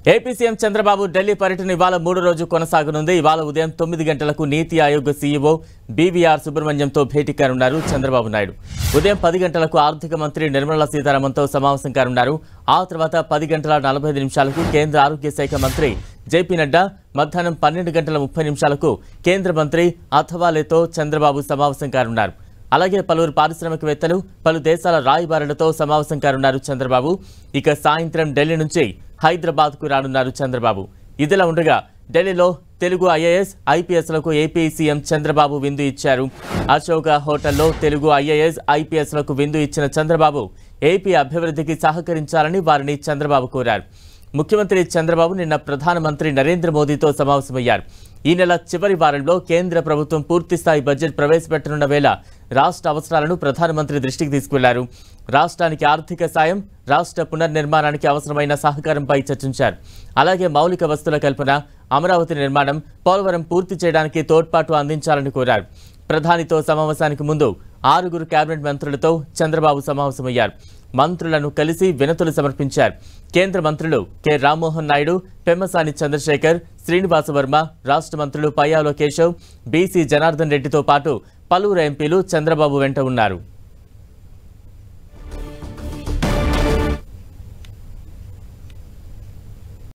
AP CM Chandrababu Delhi పర్యటన ఇవాళ 3వ రోజు కొనసాగనుంది. ఇవాళ ఉదయం 9 గంటలకు నీతి ఆయోగ్ సీఈఓ బీవీఆర్ సుబ్రహ్మణ్యంతో భేటీ కానున్నారు చంద్రబాబు నాయుడు. ఉదయం 10 గంటలకు ఆర్థిక మంత్రి నిర్మలా సీతారామన్తో సమావేశం కానున్నారు. ఆ తర్వాత 10 గంటల 45 నిమిషాలకు కేంద్ర ఆరోగ్య శాఖ మంత్రి జేపీ నడ్డా, మధ్యాహ్నం 12 గంటల 30 నిమిషాలకు కేంద్ర మంత్రి అథవాలేతో చంద్రబాబు సమావేశం కానున్నారు. అలాగే పలువురు పారిశ్రామికవేత్తలు, పలు దేశాల రాయబారులతో సమావేశం కానున్నారు చంద్రబాబు. ఇక సాయంత్రం ఢిల్లీ నుంచి హైదరాబాద్కు రానున్నారు చంద్రబాబు. ఇదిలా ఉండగా ఢిల్లీలో తెలుగు ఐఏఎస్, ఐపీఎస్లకు ఏపీ సీఎం చంద్రబాబు విందు ఇచ్చారు. అశోక హోటల్లో తెలుగు ఐఏఎస్, ఐపీఎస్లకు విందు ఇచ్చిన చంద్రబాబు ఏపీ అభివృద్ధికి సహకరించాలని వారిని చంద్రబాబు కోరారు. ముఖ్యమంత్రి చంద్రబాబు నిన్న ప్రధానమంత్రి నరేంద్ర మోదీతో సమావేశమయ్యారు. ఈ నెల చివరి వారంలో కేంద్ర ప్రభుత్వం పూర్తిస్థాయి బడ్జెట్ ప్రవేశపెట్టనున్న వేళ రాష్ట్ర అవసరాలను ప్రధానమంత్రి దృష్టికి తీసుకెళ్లారు. రాష్ట్రానికి ఆర్థిక సాయం, రాష్ట్ర పునర్నిర్మాణానికి అవసరమైన సహకారంపై చర్చించారు. అలాగే మౌలిక వస్తువుల కల్పన, అమరావతి నిర్మాణం, పోలవరం పూర్తి చేయడానికి తోడ్పాటు అందించాలని కోరారు. ప్రధానితో సమావేశానికి ముందు 6 కేబినెట్ మంత్రులతో చంద్రబాబు సమావేశమయ్యారు. మంత్రులను కలిసి వినతులు సమర్పించారు. కేంద్ర మంత్రులు కె రామ్మోహన్ నాయుడు, పెమ్మసాని చంద్రశేఖర్, శ్రీనివాస వర్మ, రాష్ట్ర మంత్రులు పయ్యావుల కేశవ్, బీసీ జనార్దన్ రెడ్డితో పాటు పలువురు ఎంపీలు చంద్రబాబు వెంట ఉన్నారు.